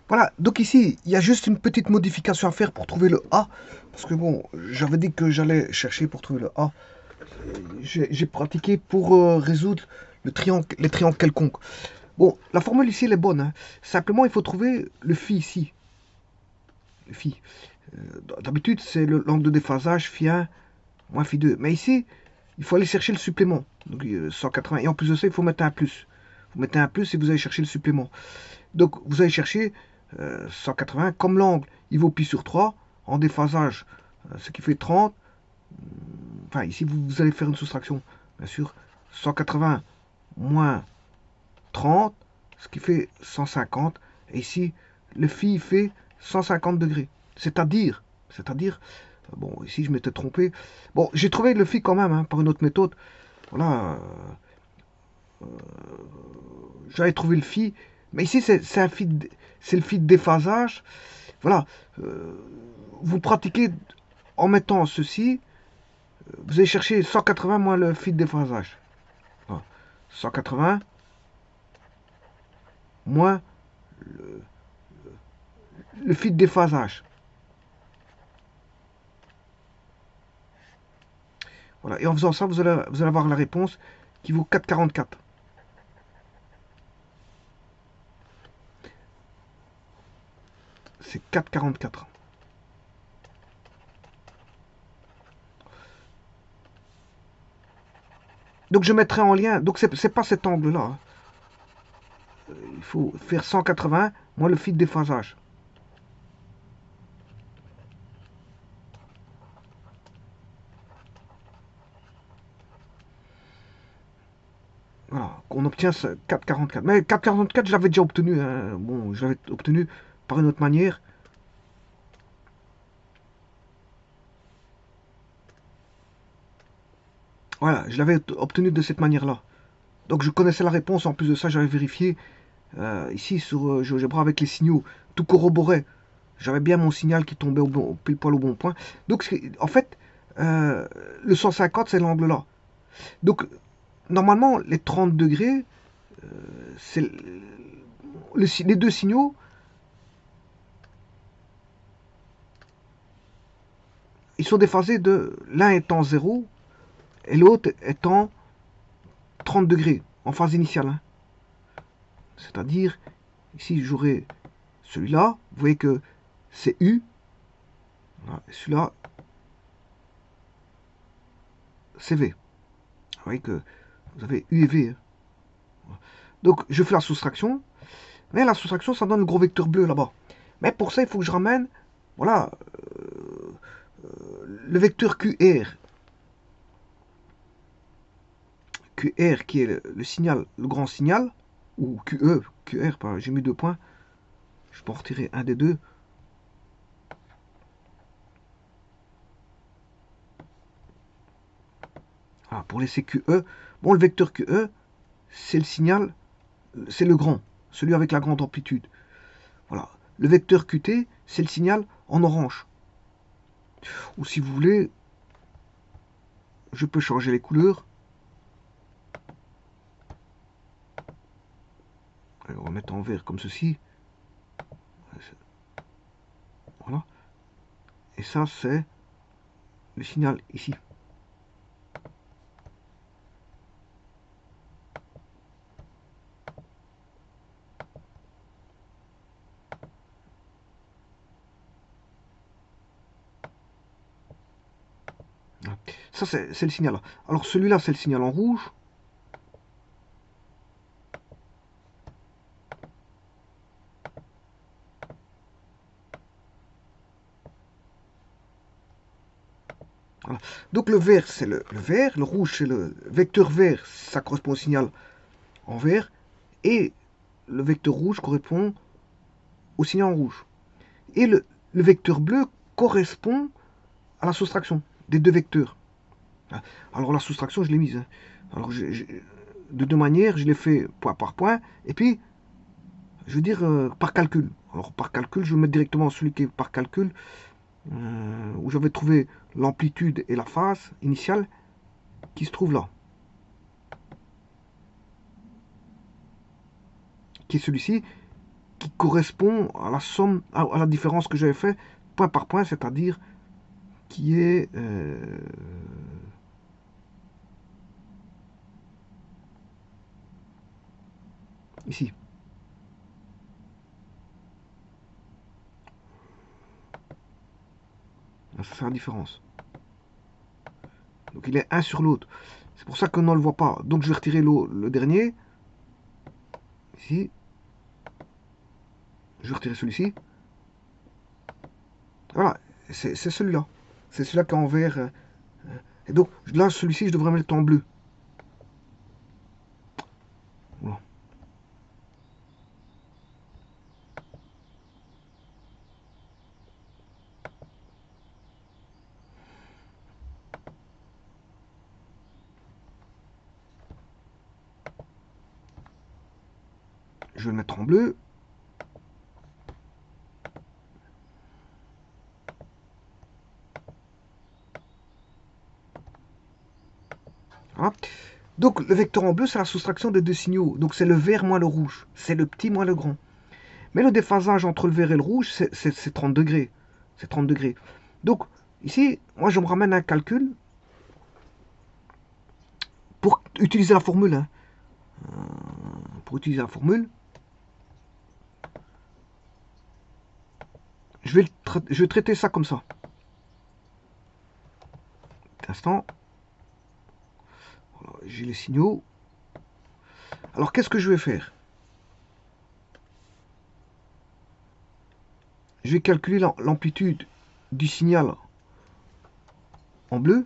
Voilà, donc ici, il y a juste une petite modification à faire pour trouver le A. Parce que bon, j'avais dit que j'allais chercher pour trouver le A. J'ai pratiqué pour résoudre les triangles quelconques. Bon, la formule ici, elle est bonne, hein. Simplement, il faut trouver le phi ici. Le phi. D'habitude, c'est l'angle de déphasage phi 1 moins phi 2. Mais ici, il faut aller chercher le supplément. Donc 180. Et en plus de ça, il faut mettre un plus. Vous mettez un plus et vous allez chercher le supplément. Donc vous allez chercher 180. Comme l'angle, il vaut pi sur 3 en déphasage, ce qui fait 30. Enfin, ici, vous allez faire une soustraction, bien sûr. 180 moins 30, ce qui fait 150. Et ici, le phi fait 150 degrés. C'est-à-dire, bon, ici je m'étais trompé. Bon, j'ai trouvé le phi quand même, hein, par une autre méthode. Voilà, j'avais trouvé le phi. Mais ici, c'est le phi de déphasage. Voilà, euh, vous pratiquez en mettant ceci. Vous allez chercher 180 moins le phi de déphasage. Voilà. 180 moins le phi de déphasage. Voilà. Et en faisant ça, vous allez avoir la réponse qui vaut 4,44. C'est 4,44. Donc je mettrai en lien. Donc c'est pas cet angle-là, hein. Il faut faire 180 moins le phi de déphasage. Voilà. On obtient 4,44. Mais 4,44, je l'avais déjà obtenu, hein. Bon, je l'avais obtenu par une autre manière. Voilà, je l'avais obtenu de cette manière-là. Donc je connaissais la réponse. En plus de ça, j'avais vérifié ici sur GeoGebra avec les signaux. Tout corroborait. J'avais bien mon signal qui tombait pile poil au bon point. Donc en fait, euh, le 150, c'est l'angle là. Donc normalement, les 30 degrés, c'est les deux signaux, ils sont déphasés de l'un étant 0 et l'autre étant 30 degrés en phase initiale, hein. C'est-à-dire, ici j'aurai celui-là, vous voyez que c'est U, voilà, celui-là c'est V. Vous voyez que vous avez U et V, hein. Donc je fais la soustraction, mais la soustraction ça donne le gros vecteur bleu là-bas. Mais pour ça il faut que je ramène, voilà, le vecteur QR. QR qui est le signal, le grand signal, ou QR, j'ai mis deux points, je peux en retirer un des deux. Voilà, pour laisser QE. Bon, le vecteur QE, c'est le signal, c'est le grand, celui avec la grande amplitude. Voilà. Le vecteur QT, c'est le signal en orange. Ou si vous voulez, je peux changer les couleurs. Allez, on va mettre en vert comme ceci. Voilà. Et ça, c'est le signal ici. Voilà. Ça, c'est le signal. Alors celui-là, c'est le signal en rouge. Voilà. Donc le vert, c'est le vert. Le rouge, c'est le vecteur vert. Ça correspond au signal en vert. Et le vecteur rouge correspond au signal en rouge. Et le vecteur bleu correspond à la soustraction des deux vecteurs. Alors la soustraction, je l'ai mise, hein. Alors de deux manières, je l'ai fait point par point. Et puis, je veux dire par calcul. Alors par calcul, je vais mettre directement celui qui est par calcul, où j'avais trouvé l'amplitude et la phase initiale qui se trouve là. Qui est celui-ci, qui correspond à la somme, à la différence que j'avais fait point par point, c'est-à-dire qui est ici. Ça, c'est la différence. Donc il est un sur l'autre. C'est pour ça qu'on ne le voit pas. Donc je vais retirer le dernier. Ici. Je vais retirer celui-ci. Voilà, c'est celui-là. C'est celui-là qui est en vert. Et donc là, celui-ci, je devrais mettre en bleu. Voilà. Je vais le mettre en bleu. Voilà. Donc le vecteur en bleu, c'est la soustraction des deux signaux. Donc c'est le vert moins le rouge. C'est le petit moins le grand. Mais le déphasage entre le vert et le rouge, c'est 30 degrés. C'est 30 degrés. Donc ici, moi je me ramène à un calcul pour utiliser la formule. Hein. Pour utiliser la formule, je vais traiter ça comme ça. Un instant. Voilà, j'ai les signaux. Alors qu'est-ce que je vais faire? Je vais calculer l'amplitude du signal en bleu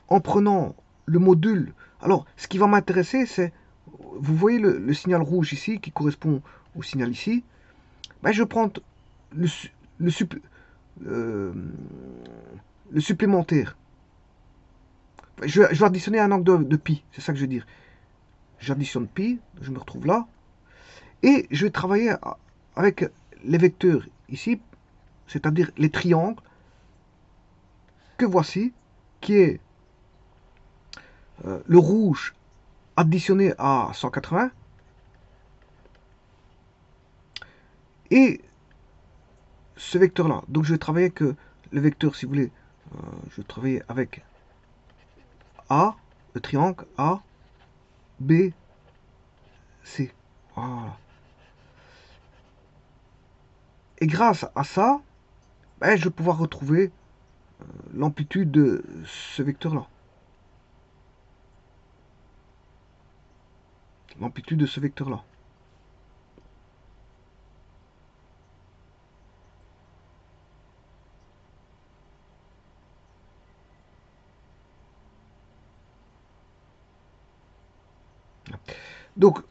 en prenant le module. Alors, ce qui va m'intéresser, c'est, vous voyez le signal rouge ici, qui correspond au signal ici. Ben, je vais prendre le, euh, le supplémentaire. Je vais additionner un angle de pi, c'est ça que je veux dire. J'additionne pi, je me retrouve là. Et je vais travailler avec les vecteurs ici, c'est-à-dire les triangles que voici, qui est le rouge additionné à 180 et ce vecteur là. Donc je vais travailler avec le vecteur, si vous voulez, je vais travailler avec A, le triangle A, B, C. Voilà. Et grâce à ça, ben, je vais pouvoir retrouver l'amplitude de ce vecteur là. L'amplitude de ce vecteur là. Donc,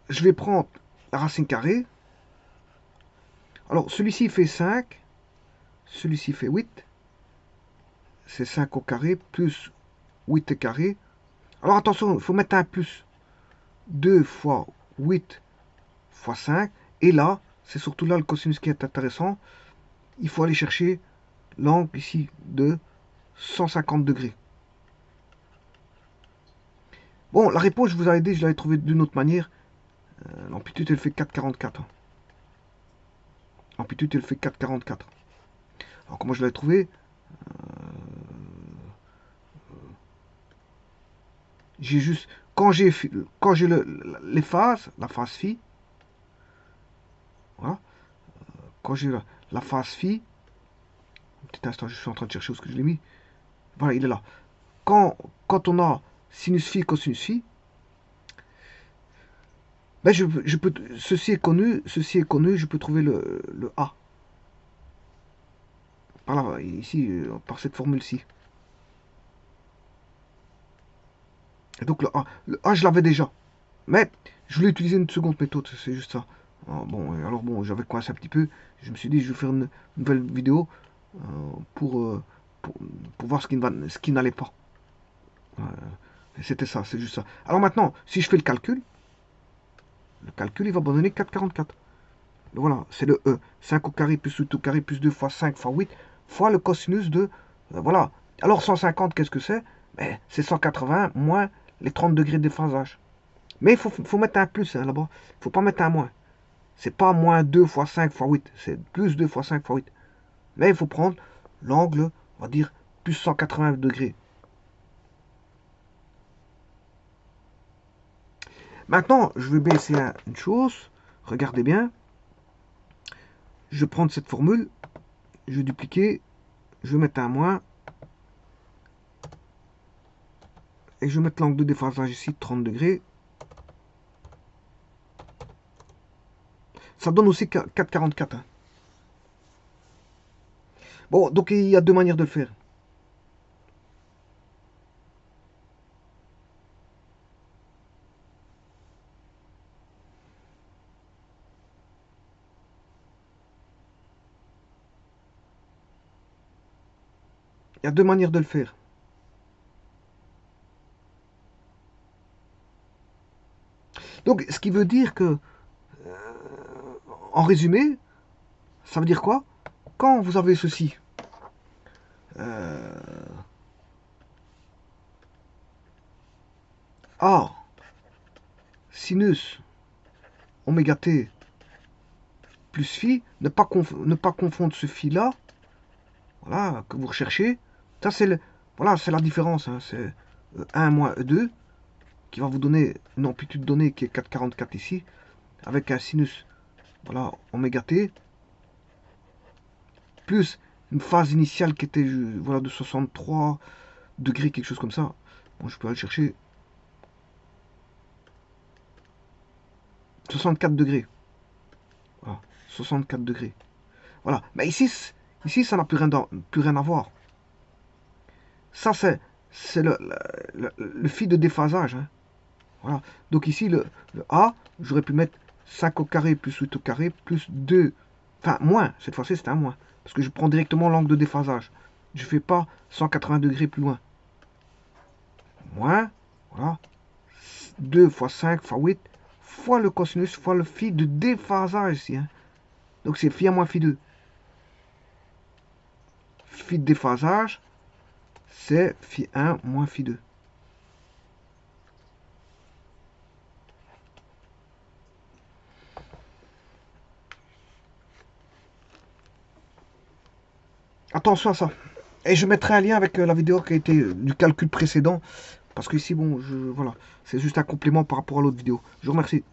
je vais prendre la racine carrée. Alors, celui-ci fait 5. Celui-ci fait 8. C'est 5 au carré plus 8 au carré. Alors, attention, il faut mettre un plus. 2 fois 8 fois 5. Et là, c'est surtout là le cosinus qui est intéressant. Il faut aller chercher l'angle ici de 150 degrés. Bon, la réponse, je vous avais dit, je l'avais trouvée d'une autre manière. L'amplitude, elle fait 4,44. L'amplitude, elle fait 4,44. Alors, comment je l'avais trouvé? J'ai juste... Quand j'ai les phases, la phase phi, voilà. Quand j'ai la phase phi, un petit instant, je suis en train de chercher où est-ce que je l'ai mis. Voilà, il est là. Quand on a sinus phi, cosinus phi, ben je peux, ceci est connu, je peux trouver le A. Par là, ici, par cette formule-ci. Et donc le A, je l'avais déjà. Mais je voulais utiliser une seconde méthode, c'est juste ça. Bon, alors bon, j'avais coincé un petit peu. Je me suis dit, je vais faire une nouvelle vidéo pour, pour voir ce qui n'allait pas. C'était ça, c'est juste ça. Alors maintenant, si je fais le calcul, il va me donner 4,44. Voilà, c'est le E. 5 au carré plus 8 au carré plus 2 fois 5 fois 8 fois le cosinus de... voilà. Alors 150, qu'est-ce que c'est? Ben, c'est 180 moins les 30 degrés de déphasage. Mais il faut mettre un plus hein, là-bas. Il ne faut pas mettre un moins. C'est pas moins 2 fois 5 fois 8. C'est plus 2 fois 5 fois 8. Là, il faut prendre l'angle, on va dire, plus 180 degrés. Maintenant, je vais baisser une chose. Regardez bien. Je vais prendre cette formule. Je vais dupliquer. Je vais mettre un moins. Et je vais mettre l'angle de déphasage ici, 30 degrés. Ça donne aussi 4,44. Hein. Bon, donc il y a deux manières de le faire. Il y a deux manières de le faire. Donc, ce qui veut dire que, en résumé, ça veut dire quoi? Quand vous avez ceci, A sinus oméga t plus phi, ne pas confondre ce phi là, voilà, que vous recherchez. Ça c'est voilà, c'est la différence, hein, c'est 1 moins E2 qui va vous donner une amplitude donnée qui est 4,44 ici, avec un sinus, voilà, oméga t, plus une phase initiale qui était voilà, de 63 degrés, quelque chose comme ça. Bon, je peux aller chercher 64 degrés. Voilà, 64 degrés. Voilà. Mais ici ça n'a plus rien à voir. Ça, c'est le phi de déphasage. Hein. Voilà. Donc ici, le A, j'aurais pu mettre 5 au carré plus 8 au carré plus 2. Enfin, moins. Cette fois-ci, c'est un moins. Parce que je prends directement l'angle de déphasage. Je ne fais pas 180 degrés plus loin. Moins. Voilà. 2 fois 5 fois 8 fois le cosinus fois le phi de déphasage ici. Hein. Donc c'est phi 1 moins phi 2. Phi de déphasage, c'est phi 1 moins phi 2. Attention à ça. Et je mettrai un lien avec la vidéo qui a été du calcul précédent. Parce que ici, bon, voilà, c'est juste un complément par rapport à l'autre vidéo. Je vous remercie.